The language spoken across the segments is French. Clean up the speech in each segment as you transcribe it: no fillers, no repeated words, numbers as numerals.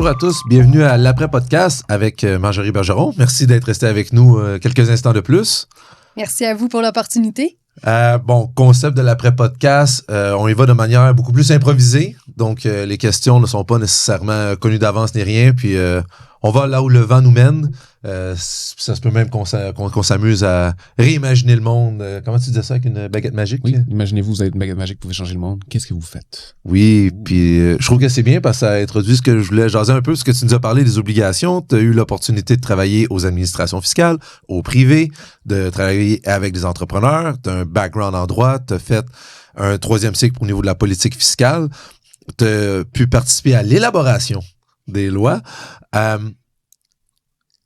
Bonjour à tous, bienvenue à l'après-podcast avec Marjorie Bergeron. Merci d'être resté avec nous quelques instants de plus. Merci à vous pour l'opportunité. Concept de l'après-podcast, on y va de manière beaucoup plus improvisée. Donc, les questions ne sont pas nécessairement connues d'avance ni rien. Puis, on va là où le vent nous mène. Ça se peut même qu'on s'amuse à réimaginer le monde. Comment tu disais ça avec une baguette magique? Oui, imaginez-vous, vous avez une baguette magique, vous pouvez changer le monde. Qu'est-ce que vous faites? Oui, puis je trouve que c'est bien parce que ça introduit ce que je voulais jaser un peu, ce que tu nous as parlé des obligations. Tu as eu l'opportunité de travailler aux administrations fiscales, au privé, de travailler avec des entrepreneurs. Tu as un background en droit, tu as fait un 3e cycle au niveau de la politique fiscale. Tu as pu participer à l'élaboration des lois.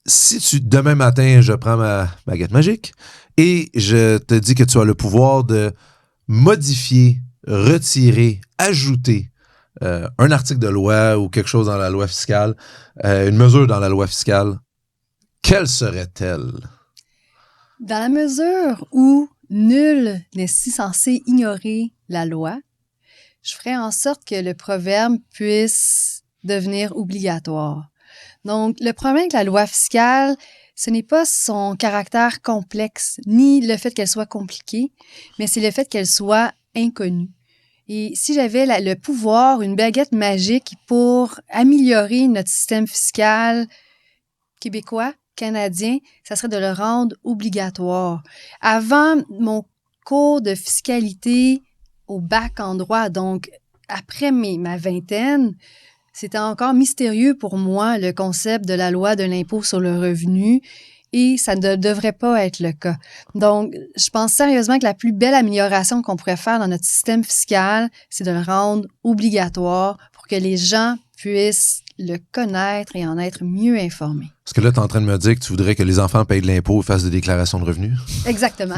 Si demain matin, je prends ma baguette magique et je te dis que tu as le pouvoir de modifier, retirer, ajouter un article de loi ou quelque chose dans la loi fiscale, une mesure dans la loi fiscale, quelle serait-elle? Dans la mesure où nul n'est censé ignorer la loi, je ferais en sorte que le proverbe puisse devenir obligatoire. Donc, le problème avec la loi fiscale, ce n'est pas son caractère complexe, ni le fait qu'elle soit compliquée, mais c'est le fait qu'elle soit inconnue. Et si j'avais le pouvoir, une baguette magique pour améliorer notre système fiscal québécois, canadien, ça serait de le rendre obligatoire. Avant mon cours de fiscalité au bac en droit, donc après ma vingtaine, c'était encore mystérieux pour moi, le concept de la loi de l'impôt sur le revenu, et ça ne devrait pas être le cas. Donc, je pense sérieusement que la plus belle amélioration qu'on pourrait faire dans notre système fiscal, c'est de le rendre obligatoire pour que les gens puissent le connaître et en être mieux informés. Parce que là, tu es en train de me dire que tu voudrais que les enfants payent de l'impôt et fassent des déclarations de revenus? Exactement.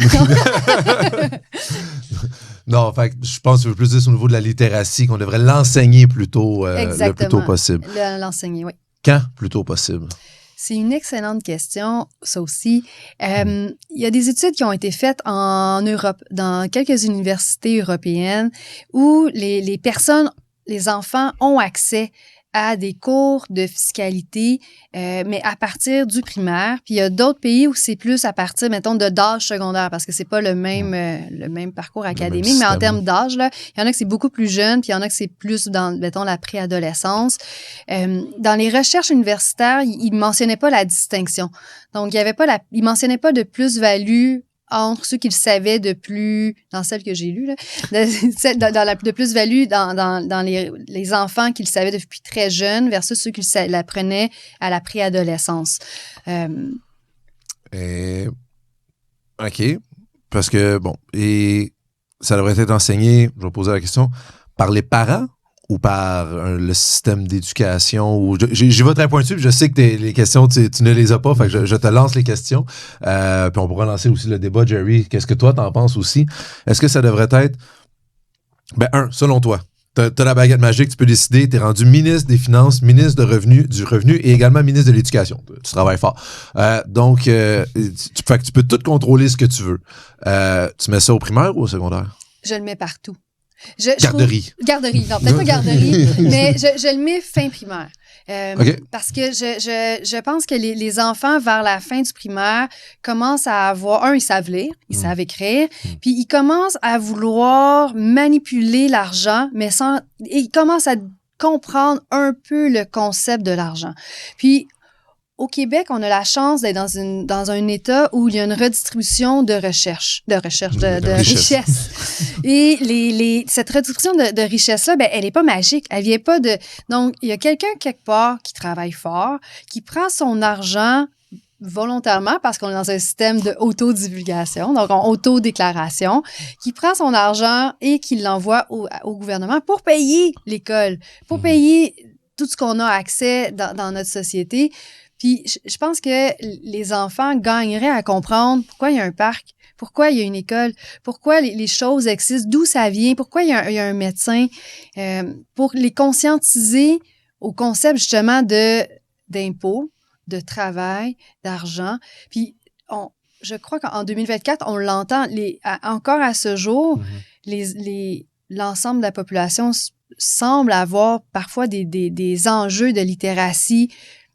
Non, fait je pense que tu veux plus dire au niveau de la littératie, qu'on devrait l'enseigner plutôt le plus tôt possible. L'enseigner, oui. Quand plus tôt possible? C'est une excellente question, ça aussi. Il y a des études qui ont été faites en Europe, dans quelques universités européennes, où les personnes, les enfants ont accès à des cours de fiscalité, mais à partir du primaire. Puis il y a d'autres pays où c'est plus à partir, mettons, d'âge secondaire, parce que c'est pas le même parcours académique, mais en termes d'âge, là, il y en a que c'est beaucoup plus jeune, puis il y en a que c'est plus dans, mettons, la préadolescence. Dans les recherches universitaires, ils mentionnaient pas la distinction. Donc, il y avait pas ils mentionnaient pas de plus-value entre ceux qui le savaient de plus, dans celle que j'ai lue, là, de plus-value dans les enfants qui le savaient depuis très jeunes versus ceux qui l'apprenaient à la préadolescence. OK. Parce que, et ça devrait être enseigné, je vais poser la question, par les parents ou par le système d'éducation? Ou j'y vais très pointu, puis je sais que les questions, tu ne les as pas, fait que je te lance les questions. Puis on pourra lancer aussi le débat, Jerry. Qu'est-ce que toi, t'en penses aussi? Est-ce que ça devrait être... selon toi, t'as la baguette magique, tu peux décider, t'es rendu ministre des Finances, ministre du Revenu et également ministre de l'Éducation. Tu travailles fort. Donc, tu peux tout contrôler ce que tu veux. Tu mets ça au primaire ou au secondaire? Je le mets partout. Garderie. Garderie, non, peut-être pas garderie, mais je le mets fin primaire. Okay. Parce que je pense que les enfants, vers la fin du primaire, commencent à avoir... ils savent lire, ils savent écrire, puis ils commencent à vouloir manipuler l'argent, mais ils commencent à comprendre un peu le concept de l'argent. Puis, au Québec, on a la chance d'être dans un État où il y a une redistribution de richesse. Et cette redistribution de richesse-là, elle n'est pas magique. Elle vient pas de... Donc, il y a quelqu'un quelque part qui travaille fort, qui prend son argent volontairement, parce qu'on est dans un système de autodivulgation, donc en autodéclaration, qui prend son argent et qui l'envoie au gouvernement pour payer l'école, pour payer tout ce qu'on a accès dans notre société. Puis, je pense que les enfants gagneraient à comprendre pourquoi il y a un parc, pourquoi il y a une école, pourquoi les choses existent, d'où ça vient, pourquoi il y a un médecin, pour les conscientiser au concept justement d'impôts, de travail, d'argent. Puis, je crois qu'en 2024, on l'entend encore à ce jour, l'ensemble de la population semblent avoir parfois des enjeux de littératie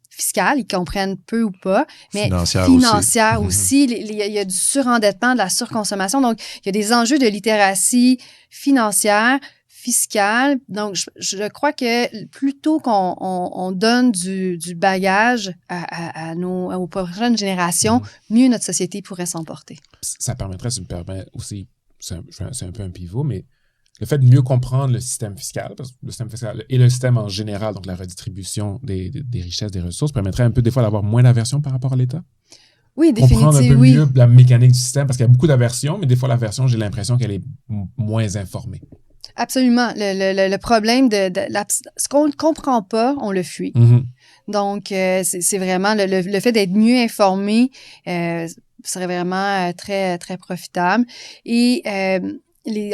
fiscale, ils comprennent peu ou pas, mais financière aussi. Il y a du surendettement, de la surconsommation. Donc, il y a des enjeux de littératie financière, fiscale. Donc, je crois que plutôt qu'on donne du bagage aux prochaines générations, mieux notre société pourrait s'en porter. Ça permettrait, ça me permet aussi, c'est un peu un pivot, mais le fait de mieux comprendre le système fiscal, parce que le système fiscal et le système en général, donc la redistribution des richesses, des ressources, permettrait un peu des fois d'avoir moins d'aversion par rapport à l'État. Oui, définitivement. Comprendre un peu mieux la mécanique du système, parce qu'il y a beaucoup d'aversion, mais des fois l'aversion, j'ai l'impression qu'elle est moins informée. Absolument. Le problème ce qu'on ne comprend pas, on le fuit. Mm-hmm. Donc, c'est vraiment le fait d'être mieux informé serait vraiment très, très profitable. Et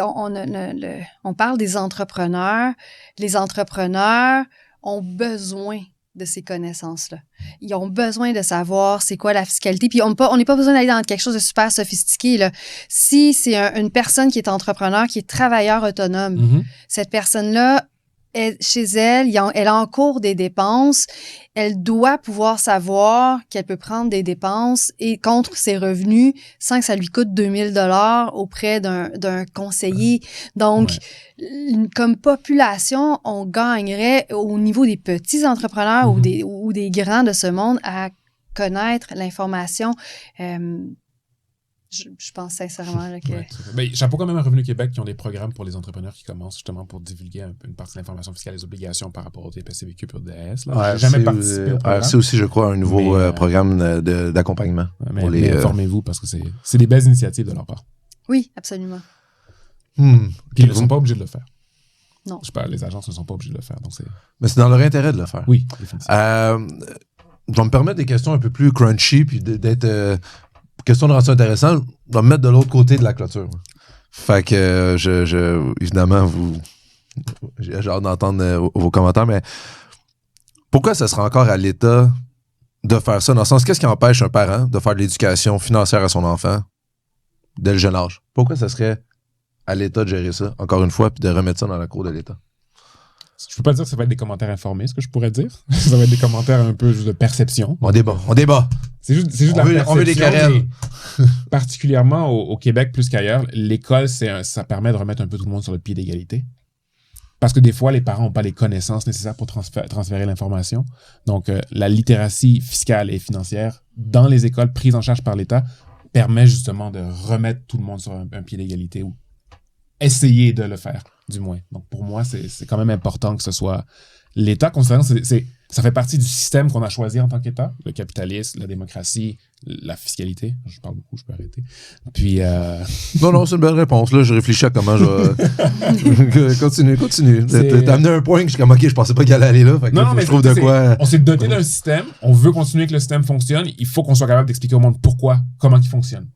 on parle des entrepreneurs. Les entrepreneurs ont besoin de ces connaissances-là. Ils ont besoin de savoir c'est quoi la fiscalité. Puis on n'est pas besoin d'aller dans quelque chose de super sophistiqué, là. Si c'est une personne qui est entrepreneur, qui est travailleur autonome, cette personne-là, chez elle, elle encourt des dépenses. Elle doit pouvoir savoir qu'elle peut prendre des dépenses et contre ses revenus sans que ça lui coûte 2000 $ auprès d'un conseiller. Donc, comme population, on gagnerait au niveau des petits entrepreneurs ou des grands de ce monde à connaître l'information. Je pense sincèrement là, que... Mais chapeau quand même à Revenu Québec qui ont des programmes pour les entrepreneurs qui commencent justement pour divulguer une partie de l'information fiscale et des obligations par rapport au TPCVQ et au DS. J'ai jamais participé au programme. C'est aussi, je crois, un nouveau programme d'accompagnement. Mais informez-vous parce que c'est des belles initiatives de leur part. Oui, absolument. Puis ils ne sont pas obligés de le faire. Non. Les agences ne sont pas obligées de le faire. Mais c'est dans leur intérêt de le faire. Oui, définitivement. Je vais me permettre des questions un peu plus crunchy puis d'être... question de rendre ça intéressant, je vais me mettre de l'autre côté de la clôture. Fait que, évidemment, j'ai hâte d'entendre vos commentaires, mais pourquoi ça sera encore à l'État de faire ça? Dans le sens, qu'est-ce qui empêche un parent de faire de l'éducation financière à son enfant dès le jeune âge? Pourquoi ça serait à l'État de gérer ça, encore une fois, puis de remettre ça dans la cour de l'État? Je peux pas dire que ça va être des commentaires informés, ce que je pourrais dire. Ça va être des commentaires un peu juste de perception. On débat. C'est juste la perception. On veut des querelles. Particulièrement au Québec plus qu'ailleurs, l'école, ça permet de remettre un peu tout le monde sur le pied d'égalité. Parce que des fois, les parents n'ont pas les connaissances nécessaires pour transférer l'information. Donc, la littératie fiscale et financière dans les écoles prises en charge par l'État permet justement de remettre tout le monde sur un pied d'égalité ou essayer de le faire, du moins. Donc, pour moi, c'est quand même important que ce soit l'État, considérant que ça fait partie du système qu'on a choisi en tant qu'État, le capitalisme, la démocratie, la fiscalité. Je parle beaucoup, je peux arrêter. Puis... Non, c'est une belle réponse. Là, je réfléchis à comment je vais... Continue. T'as amené un point que je suis comme, OK, je pensais pas qu'il allait aller là. Fait que non, mais je trouve de quoi... On s'est doté d'un système, on veut continuer que le système fonctionne, il faut qu'on soit capable d'expliquer au monde comment il fonctionne.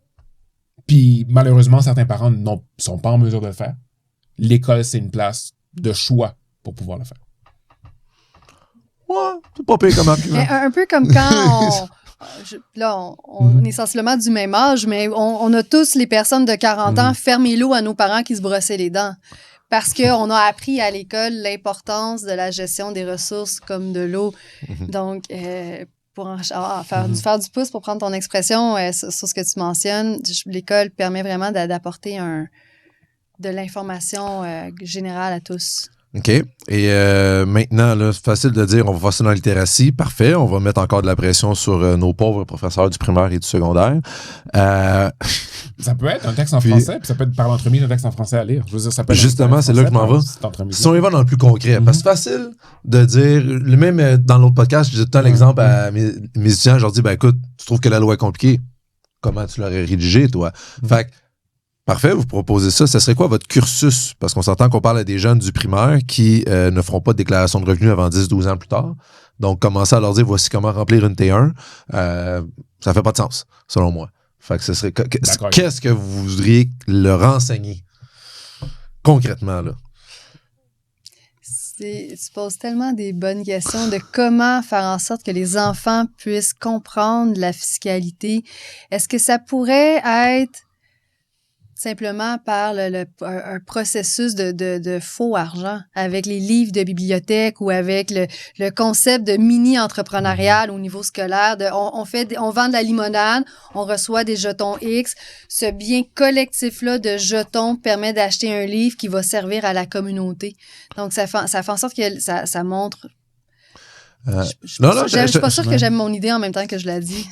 Puis, malheureusement, certains parents ne sont pas en mesure de le faire. L'école, c'est une place de choix pour pouvoir le faire. Ouais, c'est pas pire comme argument. Un peu comme quand on est sensiblement du même âge, mais on a tous, les personnes de 40 ans, fermé l'eau à nos parents qui se brossaient les dents. Parce qu'on a appris à l'école l'importance de la gestion des ressources comme de l'eau. Donc, pour faire du pouce, pour prendre ton expression sur ce que tu mentionnes, l'école permet vraiment d'apporter de l'information générale à tous. OK. Et maintenant, là, c'est facile de dire on va faire ça dans la littératie. Parfait. On va mettre encore de la pression sur nos pauvres professeurs du primaire et du secondaire. Ça peut être un texte en français, puis ça peut être par l'entremise d'un texte en français à lire. Je veux dire, ça peut être justement, c'est là que je m'en vais. Si on y va dans le plus concret, parce que c'est facile de dire, même dans l'autre podcast, je disais tout le temps l'exemple à mes étudiants, je leur dis, ben écoute, tu trouves que la loi est compliquée? Comment tu l'aurais rédigée, toi? Fait que, parfait, vous proposez ça. Ce serait quoi votre cursus? Parce qu'on s'entend qu'on parle à des jeunes du primaire qui ne feront pas de déclaration de revenus avant 10-12 ans plus tard. Donc, commencer à leur dire, voici comment remplir une T1, ça fait pas de sens, selon moi. Fait que ce serait... Qu'est-ce que vous voudriez leur enseigner concrètement, là? Tu poses tellement des bonnes questions de comment faire en sorte que les enfants puissent comprendre la fiscalité. Est-ce que ça pourrait être simplement par un processus de faux argent avec les livres de bibliothèque ou avec le concept de mini-entrepreneurial au niveau scolaire. On vend de la limonade, on reçoit des jetons X. Ce bien collectif-là de jetons permet d'acheter un livre qui va servir à la communauté. Donc, ça fait en sorte que ça montre... Je suis pas sûre que j'aime mon idée en même temps que je la dis.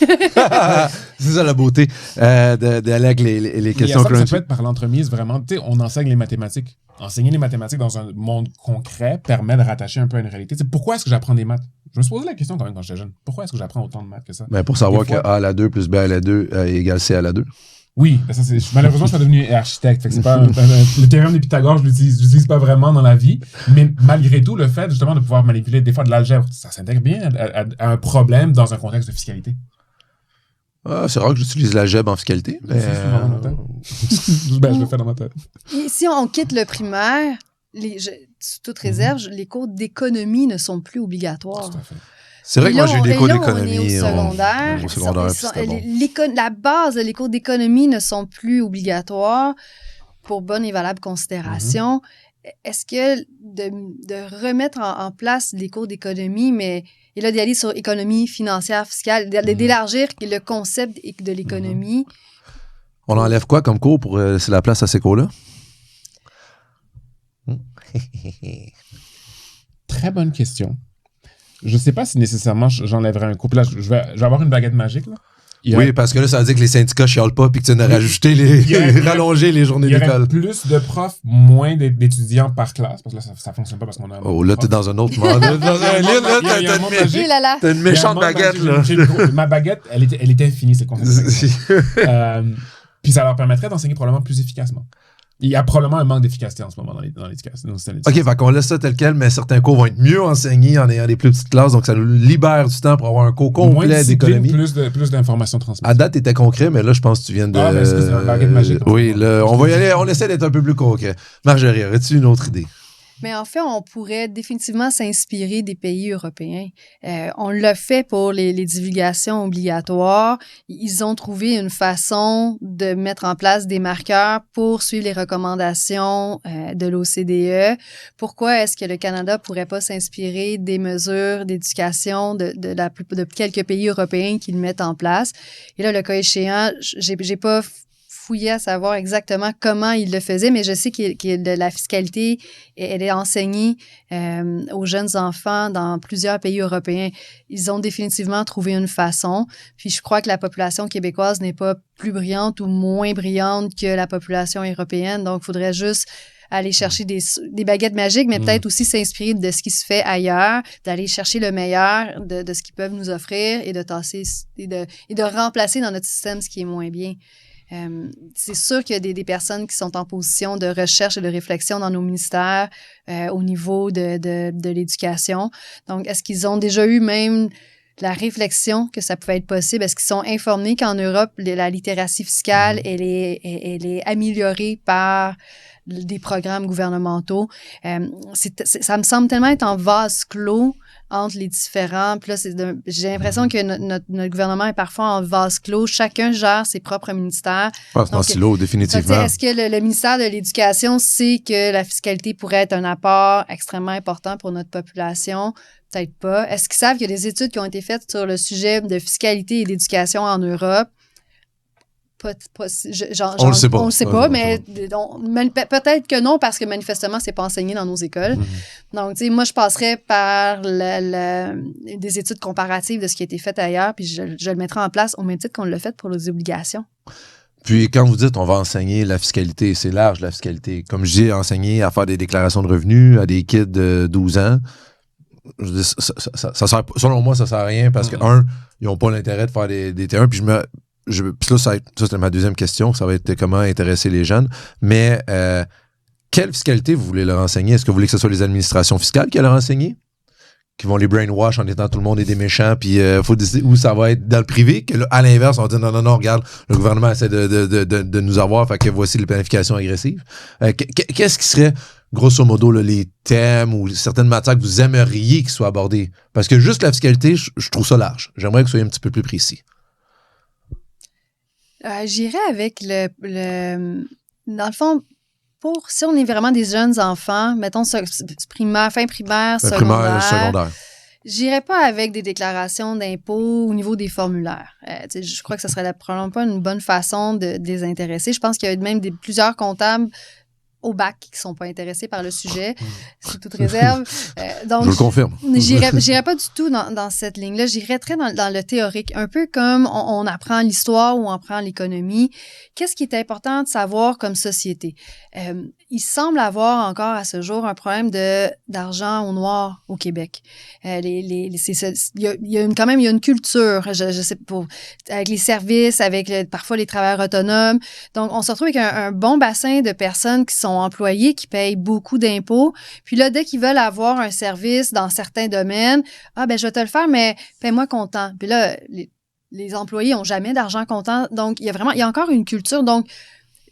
C'est ça la beauté d'aller avec les questions. Ça peut être par l'entremise, vraiment. Tu sais, on enseigne les mathématiques. Enseigner les mathématiques dans un monde concret permet de rattacher un peu à une réalité. Tu sais, pourquoi est-ce que j'apprends des maths? Je me suis posé la question quand même quand j'étais jeune. Pourquoi est-ce que j'apprends autant de maths que ça? Ben pour savoir que A à la 2 plus B à la 2 égale C à la 2. Oui, ça, malheureusement, je suis pas devenu architecte. Fait que c'est pas le théorème de Pythagore, je l'utilise pas vraiment dans la vie. Mais malgré tout, le fait justement de pouvoir manipuler des fois de l'algèbre, ça s'intègre bien à un problème dans un contexte de fiscalité. Ah, c'est rare que j'utilise l'algèbre en fiscalité. Mais je le fais dans ma tête. Et si on quitte le primaire, sous toute réserve, les cours d'économie ne sont plus obligatoires. Tout à fait. C'est vrai que moi, j'ai eu des cours d'économie. Au secondaire. La base de les cours d'économie ne sont plus obligatoires pour bonne et valable considération. Est-ce que de remettre en place les cours d'économie, et là, d'y aller sur économie financière, fiscale, d'élargir le concept de l'économie. On enlève quoi comme cours pour laisser la place à ces cours-là? Très bonne question. Je ne sais pas si nécessairement j'enlèverais un cours. Puis là, je vais avoir une baguette magique. Là. Oui, parce que là, ça veut dire que les syndicats chialent pas puis que tu n'as rajouté rallonger les journées d'école. Il y aurait plus de profs, moins d'étudiants par classe. Parce que là, ça fonctionne pas parce qu'on a... Oh, là, t'es dans un autre monde. Dans un livre, là, t'as une méchante baguette, là. Ma baguette, elle était infinie, c'est le concept. Puis ça leur permettrait d'enseigner probablement plus efficacement. Il y a probablement un manque d'efficacité en ce moment dans l'éducation. OK, fait qu'on laisse ça tel quel, mais certains cours vont être mieux enseignés en ayant des plus petites classes, donc ça nous libère du temps pour avoir un cours complet d'économie. Plus d'informations transmises. À date, t'étais concret, mais là, je pense que tu viens de... Ah, mais c'est une baguette magique. Oui, là, on va y aller, on essaie d'être un peu plus concret. Marjorie, aurais-tu une autre idée? Mais en fait, on pourrait définitivement s'inspirer des pays européens. On l'a fait pour les divulgations obligatoires. Ils ont trouvé une façon de mettre en place des marqueurs pour suivre les recommandations de l'OCDE. Pourquoi est-ce que le Canada pourrait pas s'inspirer des mesures d'éducation de quelques pays européens qui le mettent en place? Et là, le cas échéant, j'ai pas fouiller à savoir exactement comment il le faisait, mais je sais que la fiscalité, elle est enseignée aux jeunes enfants dans plusieurs pays européens. Ils ont définitivement trouvé une façon. Puis je crois que la population québécoise n'est pas plus brillante ou moins brillante que la population européenne. Donc, il faudrait juste aller chercher des baguettes magiques, mais peut-être aussi s'inspirer de ce qui se fait ailleurs, d'aller chercher le meilleur de ce qu'ils peuvent nous offrir et de tasser et de remplacer dans notre système ce qui est moins bien. C'est sûr qu'il y a des personnes qui sont en position de recherche et de réflexion dans nos ministères au niveau de l'éducation. Donc, est-ce qu'ils ont déjà eu même la réflexion que ça pouvait être possible? Est-ce qu'ils sont informés qu'en Europe, la littératie fiscale, elle est améliorée par des programmes gouvernementaux? Ça me semble tellement être en vase clos entre les différents. Puis là, j'ai l'impression que notre gouvernement est parfois en vase clos. Chacun gère ses propres ministères. C'est en silo, définitivement. Est-ce que le ministère de l'Éducation sait que la fiscalité pourrait être un apport extrêmement important pour notre population? Peut-être pas. Est-ce qu'ils savent qu'il y a des études qui ont été faites sur le sujet de fiscalité et d'éducation en Europe? On le sait pas. On le sait pas, mais peut-être que non, parce que manifestement, c'est pas enseigné dans nos écoles. Donc, tu sais, moi, je passerais par des études comparatives de ce qui a été fait ailleurs, puis je le mettrais en place au même titre qu'on l'a fait pour les obligations. Puis, quand vous dites on va enseigner la fiscalité, c'est large, la fiscalité. Comme je dis, enseigner à faire des déclarations de revenus à des kids de 12 ans, je dis, ça sert, selon moi, ça sert à rien parce que, ils n'ont pas l'intérêt de faire des T1, puis puis là, ça c'était ma deuxième question, ça va être comment intéresser les jeunes. Mais quelle fiscalité vous voulez leur enseigner? Est-ce que vous voulez que ce soit les administrations fiscales qui leur enseignent? Qui vont les brainwash en étant tout le monde est des méchants, puis faut décider où ça va être dans le privé, que là, à l'inverse, on va dire non, regarde, le gouvernement essaie de nous avoir, fait que voici les planifications agressives. Qu'est-ce qui serait, grosso modo, là, les thèmes ou certaines matières que vous aimeriez qu'ils soient abordées? Parce que juste la fiscalité, je trouve ça large. J'aimerais que vous soyez un petit peu plus précis. J'irais avec dans le fond, si on est vraiment des jeunes enfants, mettons primaire, fin primaire, secondaire. J'irais pas avec des déclarations d'impôts au niveau des formulaires. Je crois que ce serait probablement pas une bonne façon de les intéresser. Je pense qu'il y a même plusieurs comptables au bac qui ne sont pas intéressés par le sujet, sous toute réserve. Donc, je le confirme. J'irais pas du tout dans cette ligne-là. J'irais très dans le théorique, un peu comme on apprend l'histoire ou on apprend l'économie. Qu'est-ce qui est important de savoir comme société? Il semble avoir encore à ce jour un problème d'argent au noir au Québec. Il y a quand même une culture, je sais pas, avec les services, avec parfois les travailleurs autonomes. Donc, on se retrouve avec un bon bassin de personnes qui sont employés, qui payent beaucoup d'impôts. Puis là, dès qu'ils veulent avoir un service dans certains domaines, je vais te le faire, mais paie-moi comptant. Puis là, les employés n'ont jamais d'argent comptant. Donc, il y a encore une culture. Donc,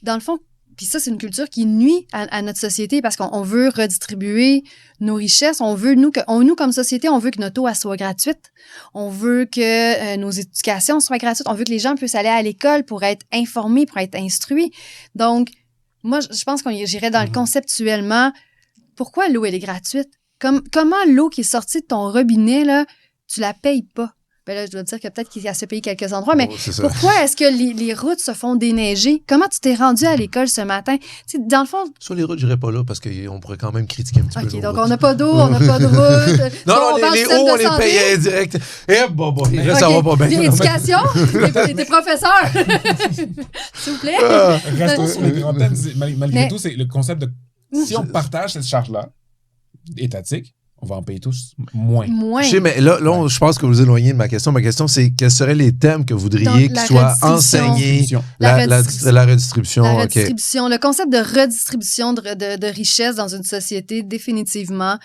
dans le fond, puis ça, c'est une culture qui nuit à notre société parce qu'on veut redistribuer nos richesses. Nous, comme société, on veut que notre eau soit gratuite. On veut que nos éducations soient gratuites. On veut que les gens puissent aller à l'école pour être informés, pour être instruits. Donc, moi, je pense qu'on j'irais dans le conceptuellement. Pourquoi l'eau, elle est gratuite? Comment l'eau qui est sortie de ton robinet, là, tu la payes pas? Ben là, je dois te dire que peut-être qu'il y a se payer quelques endroits, mais pourquoi est-ce que les routes se font déneiger? Comment tu t'es rendu à l'école ce matin? Tu sais, dans le fond... Sur les routes, je n'irais pas là parce qu'on pourrait quand même critiquer un petit peu. OK, donc on n'a pas d'eau, on n'a pas de route. Non, les hauts, on les paye direct. Ça va pas bien. L'éducation, t'es professeur. S'il vous plaît. Restons sur les grands thèmes. Malgré tout, c'est le concept de... Si on partage cette charge-là, étatique, on va en payer tous moins. Je sais, mais là je pense que vous vous éloignez de ma question. Ma question, c'est quels seraient les thèmes que vous voudriez qu'ils soient enseignés? La redistribution. La redistribution. Le concept de redistribution de richesse dans une société, définitivement.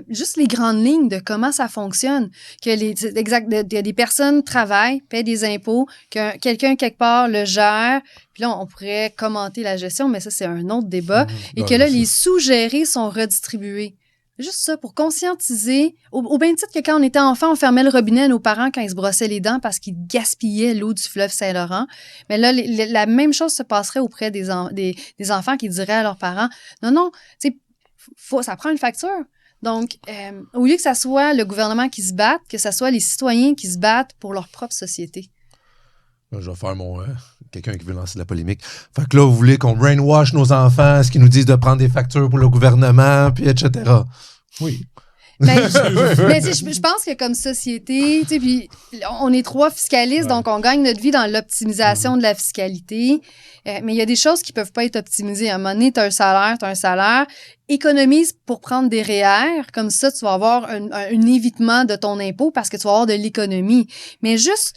Juste les grandes lignes de comment ça fonctionne. Que des personnes travaillent, paient des impôts, que quelqu'un quelque part le gère. Puis là, on pourrait commenter la gestion, mais ça, c'est un autre débat. Et que là, les sous-gérés sont redistribués. Juste ça, pour conscientiser, au même titre que quand on était enfant, on fermait le robinet à nos parents quand ils se brossaient les dents parce qu'ils gaspillaient l'eau du fleuve Saint-Laurent. Mais là, la même chose se passerait auprès des enfants qui diraient à leurs parents, non, tu sais, ça prend une facture. Donc, au lieu que ça soit le gouvernement qui se batte, que ça soit les citoyens qui se battent pour leur propre société. Je vais faire quelqu'un qui veut lancer de la polémique. Fait que là, vous voulez qu'on brainwash nos enfants, ce qu'ils nous disent de prendre des factures pour le gouvernement, puis etc. Oui. Mais je pense que comme société, tu sais, puis on est 3 fiscalistes, donc on gagne notre vie dans l'optimisation de la fiscalité. Mais il y a des choses qui peuvent pas être optimisées. À un moment donné, tu as un salaire. Économise pour prendre des REER. Comme ça, tu vas avoir un évitement de ton impôt parce que tu vas avoir de l'économie. Mais juste...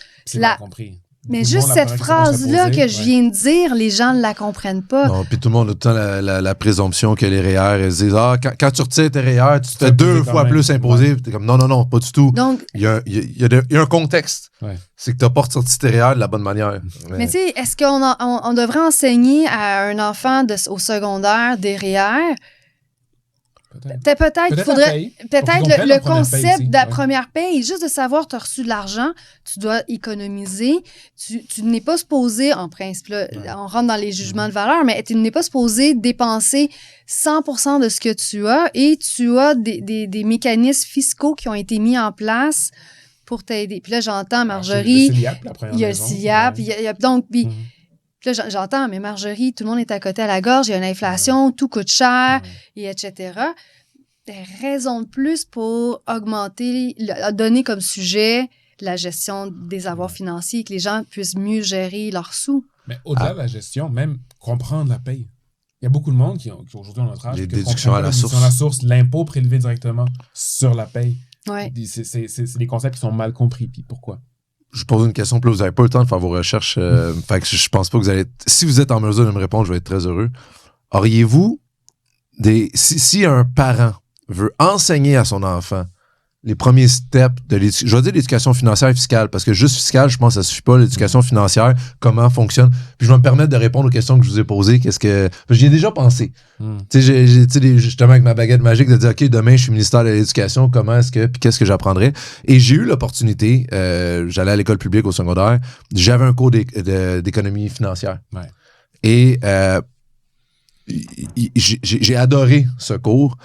compris. Mais juste cette phrase-là que je viens de dire, les gens ne la comprennent pas. Non, puis tout le monde a tout le temps la présomption que les REER, elles disent quand tu retires tes REER, tu te fais 2 fois plus imposer. T'es comme non, pas du tout. Donc, il y a un contexte. Ouais. C'est que tu n'as pas ressorti tes REER de la bonne manière. Mais tu sais, est-ce qu'on devrait enseigner à un enfant au secondaire des REER? Peut-être qu'il faudrait le concept de la première paye, juste de savoir tu as reçu de l'argent, tu dois économiser, tu n'es pas supposé, en principe, là, on rentre dans les jugements de valeur, mais tu n'es pas supposé dépenser 100% de ce que tu as et tu as des mécanismes fiscaux qui ont été mis en place pour t'aider. Puis là, j'entends Marjorie, il y a le CIAP, donc... Puis là, j'entends, mais Marjorie, tout le monde est à côté à la gorge, il y a une inflation, tout coûte cher, et etc. Raison de plus pour donner comme sujet la gestion des avoirs financiers, que les gens puissent mieux gérer leurs sous. Mais au-delà de la gestion, même comprendre la paye. Il y a beaucoup de monde qui aujourd'hui, ont notre âge, les déductions à la source. L'impôt prélevé directement sur la paye. Ouais. C'est des concepts qui sont mal compris. Puis pourquoi? Je pose une question, puis là, vous n'avez pas le temps de faire vos recherches. Fait que je pense pas que vous allez... Si vous êtes en mesure de me répondre, je vais être très heureux. Auriez-vous si un parent veut enseigner à son enfant les premiers steps de l'éducation. Je vais dire l'éducation financière et fiscale, parce que juste fiscale, je pense que ça suffit pas. L'éducation financière, comment fonctionne. Puis je vais me permettre de répondre aux questions que je vous ai posées. J'y ai déjà pensé. Tu sais, justement, avec ma baguette magique, de dire, OK, demain, je suis ministère de l'Éducation, puis qu'est-ce que j'apprendrais? Et j'ai eu l'opportunité, j'allais à l'école publique au secondaire, j'avais un cours d'économie financière. Ouais. Et j'ai adoré ce cours.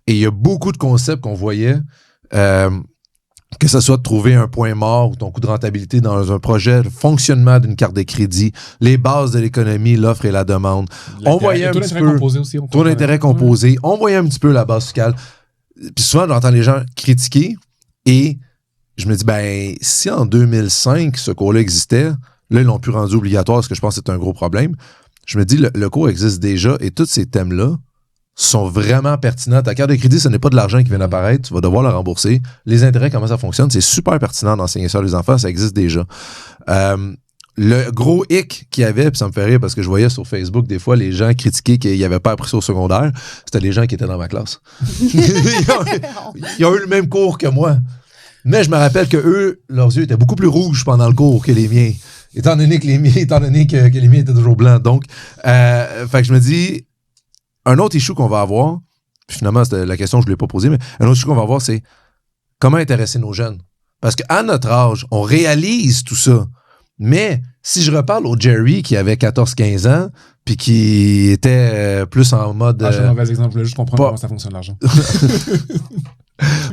Et il y a beaucoup de concepts qu'on voyait, que ce soit de trouver un point mort ou ton coût de rentabilité dans un projet, le fonctionnement d'une carte de crédit, les bases de l'économie, l'offre et la demande. On voyait un petit peu taux d'intérêt composé. On voyait un petit peu la base fiscale. Puis souvent, j'entends les gens critiquer et je me dis, ben, si en 2005, ce cours-là existait, là, ils l'ont plus rendu obligatoire parce que je pense que c'est un gros problème. Je me dis, le cours existe déjà et tous ces thèmes-là sont vraiment pertinents. Ta carte de crédit, ce n'est pas de l'argent qui vient d'apparaître, tu vas devoir la rembourser. Les intérêts, comment ça fonctionne, c'est super pertinent d'enseigner ça à les enfants, ça existe déjà. Le gros hic qu'il y avait, puis ça me fait rire parce que je voyais sur Facebook des fois les gens critiquer qu'ils n'avaient pas appris ça au secondaire, c'était les gens qui étaient dans ma classe. ils ont eu le même cours que moi. Mais je me rappelle que eux, leurs yeux étaient beaucoup plus rouges pendant le cours que les miens. Étant donné que les miens étaient toujours blancs. Donc, fait que je me dis, un autre issue qu'on va avoir, puis finalement, c'était la question que je ne l'ai pas posée, mais un autre issue qu'on va avoir, c'est comment intéresser nos jeunes. Parce qu'à notre âge, on réalise tout ça. Mais si je reparle au Jerry qui avait 14-15 ans, puis qui était plus en mode... j'ai un mauvais exemple, juste comprendre comment ça fonctionne l'argent.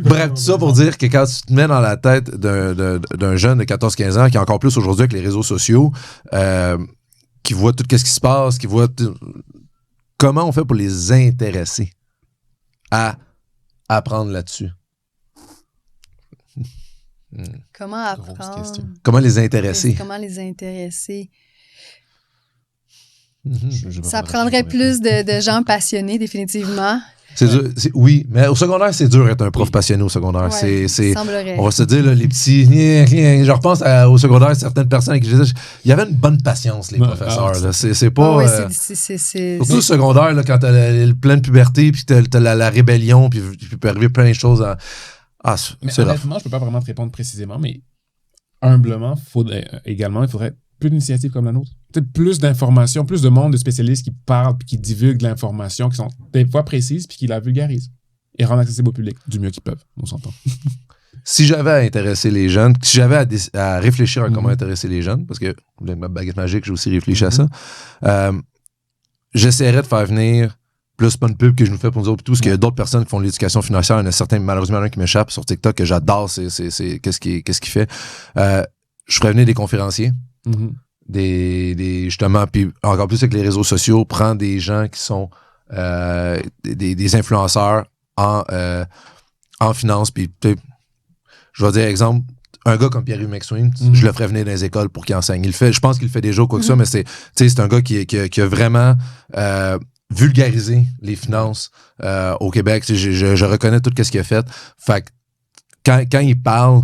Bref, tout ça pour dire que quand tu te mets dans la tête d'un jeune de 14-15 ans, qui est encore plus aujourd'hui avec les réseaux sociaux, qui voit tout ce qui se passe, qui voit... Comment on fait pour les intéresser à apprendre là-dessus? Comment apprendre? Comment les intéresser? Comment les intéresser? Mm-hmm. Ça prendrait plus de gens passionnés, définitivement. C'est dur, oui, mais au secondaire, c'est dur d'être un prof passionné au secondaire. Ouais, on va se dire, là, les petits... Je repense au secondaire, certaines personnes avec qui je disais, il y avait une bonne patience, les professeurs. Là. C'est pas... surtout au secondaire, là, quand t'as plein de puberté, puis t'as la rébellion, puis il peut arriver plein de choses. Mais honnêtement, je peux pas vraiment te répondre précisément, mais humblement, il faudrait plus d'initiatives comme la nôtre. Peut-être plus d'informations, plus de monde de spécialistes qui parlent puis qui divulguent de l'information, qui sont des fois précises puis qui la vulgarisent et rendent accessible au public du mieux qu'ils peuvent, on s'entend. Si j'avais à intéresser les jeunes, si j'avais à réfléchir à comment intéresser les jeunes, parce que avec ma baguette magique, j'ai aussi réfléchi à ça, j'essaierais de faire venir plus pas une pub que je nous fais pour nous autres, tout, parce qu'il y a d'autres personnes qui font de l'éducation financière. Il y en a certains, malheureusement, un qui m'échappe sur TikTok, que j'adore, qu'est-ce qu'il fait. Je ferais venir des conférenciers. Justement, puis encore plus avec les réseaux sociaux, prendre des gens qui sont des influenceurs en finance, puis je vais dire exemple, un gars comme Pierre-Yves McSween, je le ferais venir dans les écoles pour qu'il enseigne. Je pense qu'il le fait déjà ou quoi que ça, mais c'est un gars qui a vraiment vulgarisé les finances au Québec. Je reconnais tout ce qu'il a fait. Fait que quand il parle,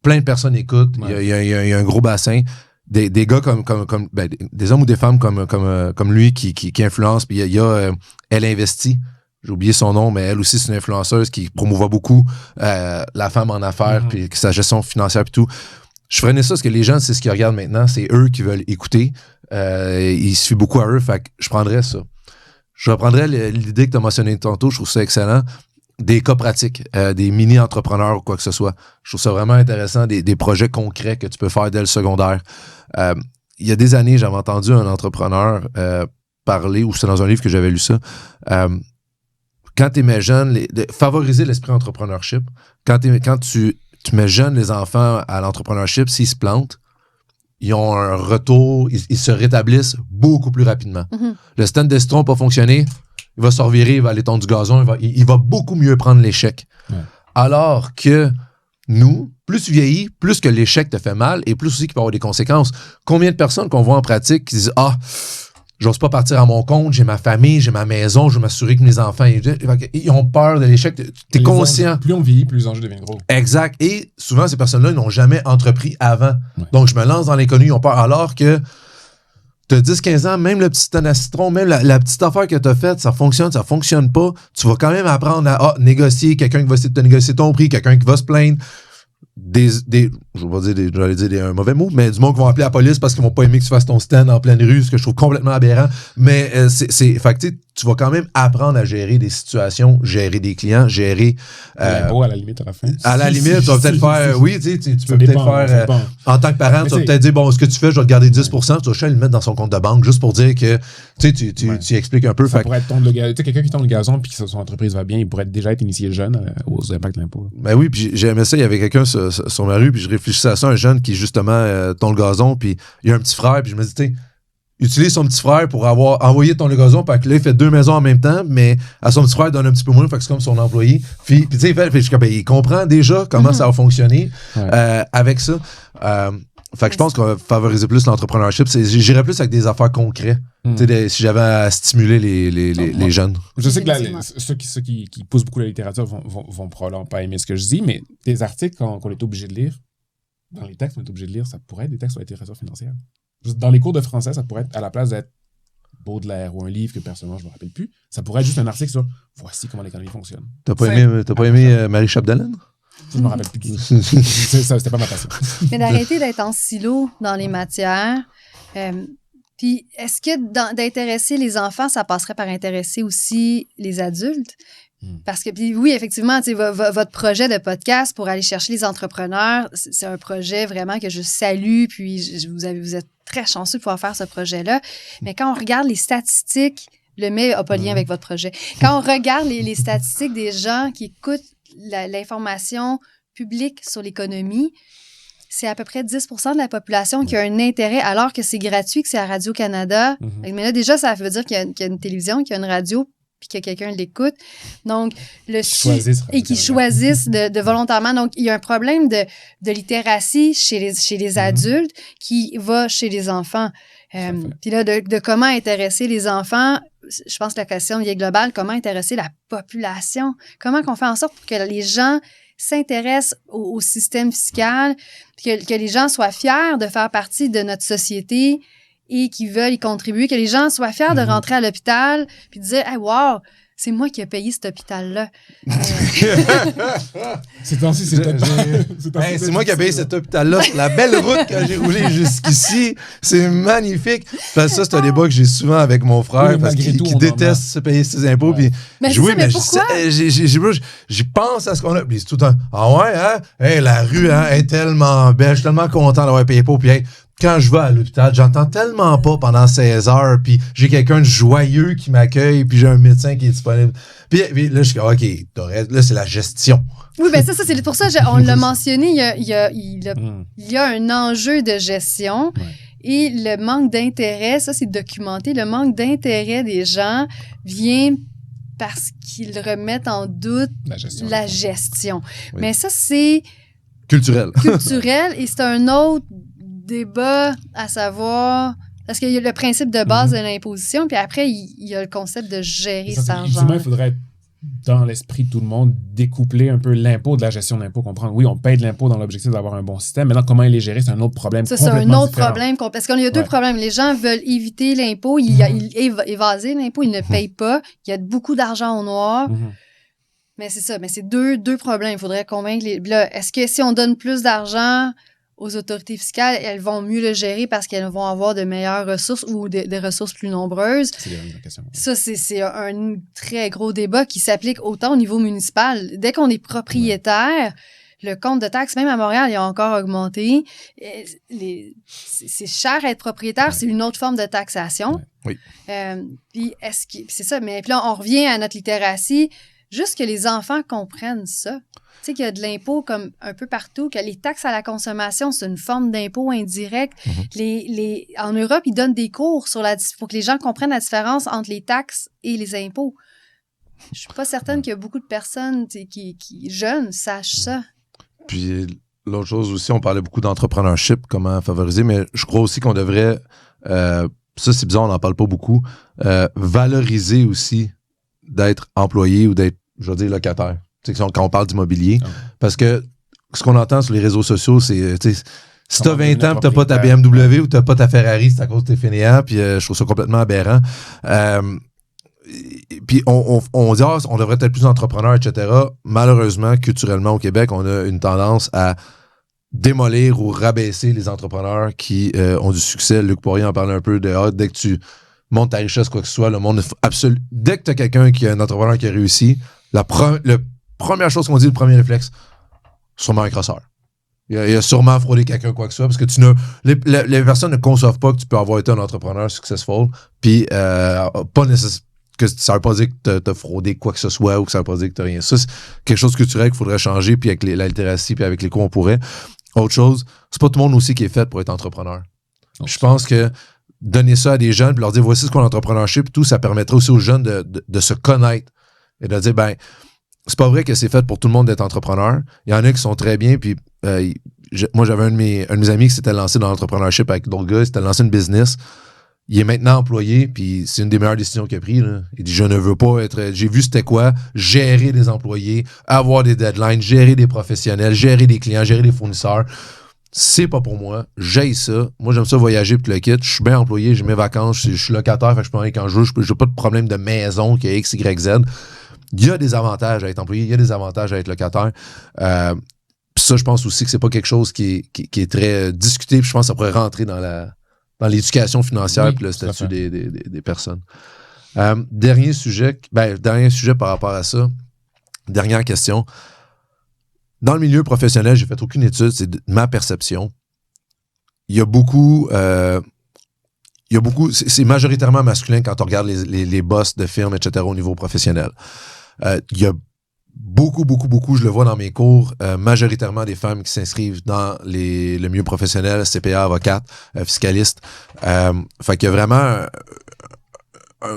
plein de personnes écoutent, il y a un gros bassin. Des gars comme des hommes ou des femmes comme lui qui influencent. Puis il y a Elle Investit. J'ai oublié son nom, mais elle aussi, c'est une influenceuse qui promouvoit beaucoup la femme en affaires, puis sa gestion financière, puis tout. Je ferais ça parce que les gens, c'est ce qu'ils regardent maintenant. C'est eux qui veulent écouter. Ils suivent beaucoup à eux. Fait que je prendrais ça. Je reprendrais l'idée que tu as mentionnée tantôt. Je trouve ça excellent. Des cas pratiques, des mini-entrepreneurs ou quoi que ce soit. Je trouve ça vraiment intéressant, des projets concrets que tu peux faire dès le secondaire. Il y a des années, j'avais entendu un entrepreneur parler, ou c'est dans un livre que j'avais lu ça, quand tu mets jeune, favoriser l'esprit entrepreneurship. Quand tu mets jeune les enfants à l'entrepreneurship, s'ils se plantent, ils ont un retour, ils se rétablissent beaucoup plus rapidement. Le stand de citron n'a pas fonctionné, il va se revirer, il va aller tondre du gazon, il va beaucoup mieux prendre l'échec. Ouais. Alors que nous, plus tu vieillis, plus que l'échec te fait mal et plus aussi qu'il peut avoir des conséquences. Combien de personnes qu'on voit en pratique qui disent « Ah, j'ose pas partir à mon compte, j'ai ma famille, j'ai ma maison, je veux m'assurer que mes enfants... » Ils ont peur de l'échec. Tu es conscient. Plus on vieillit, plus les enjeux deviennent gros. Exact. Et souvent, ces personnes-là n'ont jamais entrepris avant. Ouais. Donc, je me lance dans l'inconnu, ils ont peur. Alors que t'as 10-15 ans, même le petit tonne à citron, même la petite affaire que t'as faite, ça fonctionne pas. Tu vas quand même apprendre à négocier, quelqu'un qui va essayer de te négocier ton prix, quelqu'un qui va se plaindre. J'allais dire un mauvais mot, mais du monde qui vont appeler la police parce qu'ils vont pas aimer que tu fasses ton stand en pleine rue, ce que je trouve complètement aberrant. Mais fait que tu vas quand même apprendre à gérer des situations, gérer des clients, gérer. L'impôt, à la limite, à la fin. À la limite, tu vas peut-être faire. Oui, tu peux peut-être faire. En tant que parent, tu vas peut-être dire, bon, ce que tu fais, je vais te garder 10%, tu vas chercher à le mettre dans son compte de banque juste pour dire que tu expliques un peu. Ça pourrait être tondre le gazon. Tu sais, quelqu'un qui tombe le gazon puis que son entreprise va bien, il pourrait déjà être initié jeune aux impacts de l'impôt. Ben oui, puis j'aimais ça, il y avait quelqu'un sur ma rue, puis je réfléchissais à ça, un jeune qui justement tombe le gazon, puis il y a un petit frère, puis je me dis, tu sais, utilise son petit frère pour avoir envoyé ton le gazon, parce que là, il fait 2 maisons en même temps, mais à son petit frère, il donne un petit peu moins, fait que c'est comme son employé. Puis tu sais, il comprend déjà comment ça va fonctionner avec ça. Fait que je pense qu'on va favoriser plus l'entrepreneurship. J'irais plus avec des affaires concrètes. Si j'avais à stimuler les jeunes. Je sais que ceux qui poussent beaucoup la littérature vont probablement pas aimer ce que je dis, mais des articles qu'on est obligé de lire, dans les textes qu'on est obligé de lire, ça pourrait être des textes sur la littérature financière. Dans les cours de français, ça pourrait être, à la place d'être Baudelaire ou un livre que personnellement je me rappelle plus, ça pourrait être juste un article sur voici comment l'économie fonctionne. T'as pas aimé Marie Chapdelaine? Je me rappelle plus du tout. C'était pas ma passion. Mais d'arrêter d'être en silo dans les matières. Puis, est-ce que d'intéresser les enfants, ça passerait par intéresser aussi les adultes? Parce que, puis oui, effectivement, votre projet de podcast pour aller chercher les entrepreneurs, c'est un projet vraiment que je salue, puis vous êtes très chanceux de pouvoir faire ce projet-là. Mais quand on regarde les statistiques, le mais n'a pas lien avec votre projet. Quand on regarde les statistiques des gens qui écoutent l'information publique sur l'économie, c'est à peu près 10 % de la population qui a un intérêt, alors que c'est gratuit, que c'est à Radio-Canada. Mais là, déjà, ça veut dire qu'il y a une télévision, qu'il y a une radio, puis que quelqu'un l'écoute. Donc, qui choisissent de volontairement. Donc, il y a un problème de littératie chez les adultes qui va chez les enfants. Puis là, de comment intéresser les enfants, je pense que la question est globale, comment intéresser la population? Comment qu'on fait en sorte pour que les gens s'intéressent au système fiscal, que les gens soient fiers de faire partie de notre société et qu'ils veulent y contribuer, que les gens soient fiers de rentrer à l'hôpital puis de dire « Hey, wow! C'est moi qui ai payé cet hôpital-là. » C'est moi qui ai payé cet hôpital-là. La belle route que j'ai roulée jusqu'ici, c'est magnifique. Ça, c'est un débat que j'ai souvent avec mon frère parce qu'il déteste se payer ses impôts. Puis pourquoi? J'y pense à ce qu'on a. Puis c'est tout un « Ah ouais, hein? Hey, la rue est tellement belle. Je suis tellement content d'avoir payé pour. Puis hey, quand je vais à l'hôpital, j'entends tellement pas pendant 16 heures, puis j'ai quelqu'un de joyeux qui m'accueille, puis j'ai un médecin qui est disponible. Puis là, je suis comme, OK, là, c'est la gestion. Oui, bien ça, c'est pour ça, on l'a mentionné, il y a un enjeu de gestion. Ouais. Et le manque d'intérêt, ça, c'est documenté, le manque d'intérêt des gens vient parce qu'ils remettent en doute la gestion. Oui. Mais ça, c'est... Culturel, et c'est un autre débat à savoir, parce qu'il y a le principe de base de l'imposition, puis après, il y a le concept de gérer cet argent. Ultimement, il faudrait, dans l'esprit de tout le monde, découpler un peu l'impôt de la gestion d'impôt, comprendre. Oui, on paye de l'impôt dans l'objectif d'avoir un bon système. Maintenant, comment il est géré, c'est un autre problème. Ça, c'est un autre problème. Parce qu'il y a deux problèmes. Les gens veulent éviter l'impôt, évaser l'impôt, ils ne payent pas. Il y a beaucoup d'argent au noir. Mais c'est ça. Mais c'est deux problèmes. Il faudrait convaincre Là, est-ce que si on donne plus d'argent aux autorités fiscales, elles vont mieux le gérer parce qu'elles vont avoir de meilleures ressources ou des ressources plus nombreuses? C'est la question. Ça, c'est un très gros débat qui s'applique autant au niveau municipal. Dès qu'on est propriétaire, le compte de taxes, même à Montréal, il a encore augmenté. C'est cher à être propriétaire, c'est une autre forme de taxation. Oui. Puis c'est ça. Mais puis là, on revient à notre littératie. Juste que les enfants comprennent ça. Tu sais qu'il y a de l'impôt comme un peu partout, que les taxes à la consommation, c'est une forme d'impôt indirect. En Europe, ils donnent des cours pour que les gens comprennent la différence entre les taxes et les impôts. Je suis pas certaine que beaucoup de personnes qui jeunes sachent ça. Puis l'autre chose aussi, on parlait beaucoup d'entrepreneurship, comment favoriser, mais je crois aussi qu'on devrait, ça c'est bizarre, on n'en parle pas beaucoup, valoriser aussi d'être employé ou d'être, je veux dire, locataire. Tu sais, quand on parle d'immobilier. Parce que ce qu'on entend sur les réseaux sociaux, c'est Si t'as 20 ans et t'as pas ta BMW ou t'as pas ta Ferrari, c'est à cause de tes fainéants, puis je trouve ça complètement aberrant. Puis on dit, on devrait être plus entrepreneur, etc. Malheureusement, culturellement au Québec, on a une tendance à démolir ou rabaisser les entrepreneurs qui ont du succès. Luc Poirier en parlait un peu de dès que tu montes ta richesse, quoi que ce soit, le monde absolument. Dès que tu as quelqu'un qui est un entrepreneur qui a réussi, la première chose qu'on dit, le premier réflexe, sûrement un crosseur. Il a sûrement fraudé quelqu'un, quoi que ce soit, parce que les personnes ne conçoivent pas que tu peux avoir été un entrepreneur successful, puis pas nécessairement. Que ça veut pas dire que t'as fraudé quoi que ce soit ou que ça veut pas dire que t'as rien. Ça, c'est quelque chose culturel qu'il faudrait changer, puis avec la littératie, puis avec les cours, on pourrait. Autre chose, c'est pas tout le monde aussi qui est fait pour être entrepreneur. Je pense que donner ça à des jeunes, puis leur dire voici ce qu'est l'entrepreneurship, et tout, ça permettrait aussi aux jeunes de se connaître et de dire, ben, c'est pas vrai que c'est fait pour tout le monde d'être entrepreneur. Il y en a qui sont très bien, puis moi, j'avais un de mes amis qui s'était lancé dans l'entrepreneurship avec d'autres gars, il s'était lancé une business. Il est maintenant employé, puis c'est une des meilleures décisions qu'il a prises. Il dit, je ne veux pas être... J'ai vu c'était quoi, gérer des employés, avoir des deadlines, gérer des professionnels, gérer des clients, gérer des fournisseurs. C'est pas pour moi. J'haïs ça. Moi, j'aime ça voyager puis le quitte. Je suis bien employé, j'ai mes vacances, je suis locataire, fait que je peux aller quand je veux. J'ai pas de problème de maison qui est X, Y, Z. Il y a des avantages à être employé, il y a des avantages à être locataire. Puis ça, je pense aussi que c'est pas quelque chose qui est très discuté, puis je pense que ça pourrait rentrer dans l'éducation financière puis le statut des personnes. Dernier sujet par rapport à ça. Dernière question. Dans le milieu professionnel, j'ai fait aucune étude, c'est ma perception. Il y a beaucoup, c'est majoritairement masculin quand on regarde les boss de firmes, etc. au niveau professionnel. Il y a beaucoup, je le vois dans mes cours, majoritairement des femmes qui s'inscrivent dans le milieu professionnel, CPA, avocate, fiscaliste. Fait qu'il y a vraiment,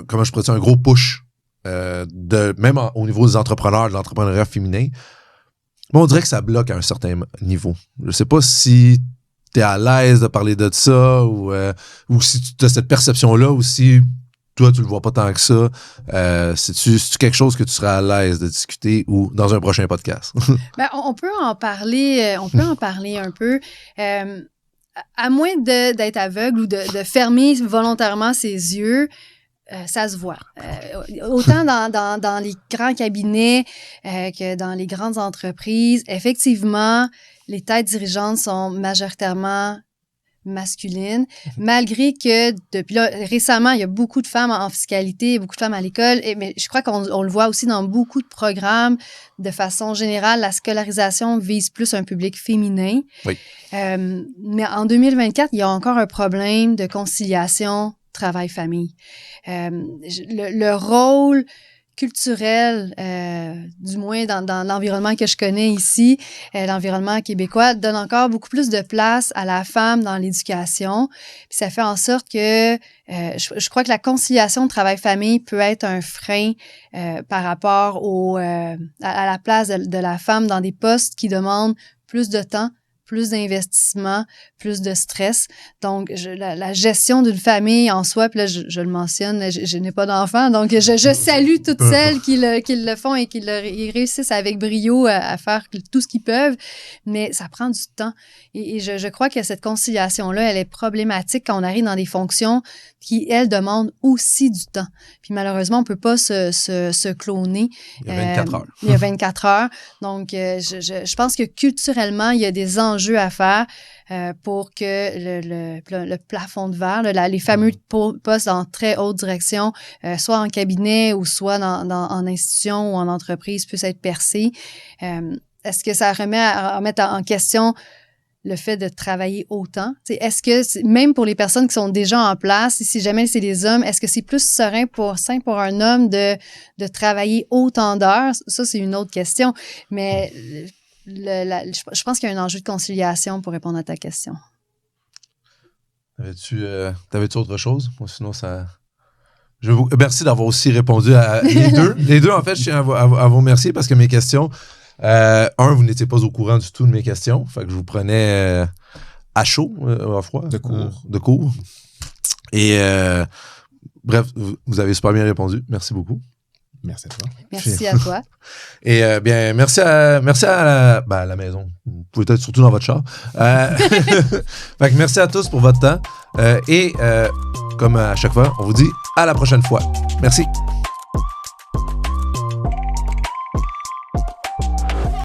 comment je pourrais dire, un gros push, même au niveau des entrepreneurs, de l'entrepreneuriat féminin. Moi, on dirait que ça bloque à un certain niveau. Je sais pas si tu es à l'aise de parler de ça ou si tu as cette perception-là ou si toi, tu le vois pas tant que ça. C'est-tu quelque chose que tu seras à l'aise de discuter ou dans un prochain podcast? Ben, on peut en parler un peu. À moins d'être aveugle ou de fermer volontairement ses yeux, ça se voit. Autant dans les grands cabinets que dans les grandes entreprises, effectivement, les têtes dirigeantes sont majoritairement masculines, malgré que depuis récemment, il y a beaucoup de femmes en fiscalité, beaucoup de femmes à l'école, mais je crois qu'on le voit aussi dans beaucoup de programmes. De façon générale, la scolarisation vise plus un public féminin. Oui. Mais en 2024, il y a encore un problème de conciliation travail-famille. Le rôle culturel, du moins dans l'environnement que je connais ici, l'environnement québécois, donne encore beaucoup plus de place à la femme dans l'éducation. Puis ça fait en sorte que je crois que la conciliation de travail-famille peut être un frein par rapport à la place de la femme dans des postes qui demandent plus de temps, plus d'investissement, plus de stress. Donc, la gestion d'une famille en soi, puis là, je le mentionne, je n'ai pas d'enfant, donc je salue toutes celles qui le font et qui réussissent avec brio à faire tout ce qu'ils peuvent, mais ça prend du temps. Et je crois que cette conciliation-là, elle est problématique quand on arrive dans des fonctions qui, elles, demandent aussi du temps. Puis malheureusement, on ne peut pas se cloner. Il y a 24 heures. Il y a 24 heures. Donc, je pense que culturellement, il y a des enjeux à faire pour que le plafond de verre, les fameux postes en très haute direction, soit en cabinet ou soit en institution ou en entreprise, puissent être percés. Est-ce que ça remet en question le fait de travailler autant? T'sais, est-ce que, même pour les personnes qui sont déjà en place, si jamais c'est des hommes, est-ce que c'est plus sain pour un homme de travailler autant d'heures? Ça, c'est une autre question. Mais je pense qu'il y a un enjeu de conciliation pour répondre à ta question. T'avais-tu autre chose? Moi, sinon, ça... Merci d'avoir aussi répondu à les deux. Les deux, en fait, je tiens à vous remercier parce que mes questions... vous n'étiez pas au courant du tout de mes questions. Fait que je vous prenais à chaud, à froid. De cours. Et bref, vous avez super bien répondu. Merci beaucoup. Merci à toi. Merci à toi. Et bien, merci à la maison. Vous pouvez être surtout dans votre char. Fait que merci à tous pour votre temps. Et comme à chaque fois, on vous dit à la prochaine fois. Merci.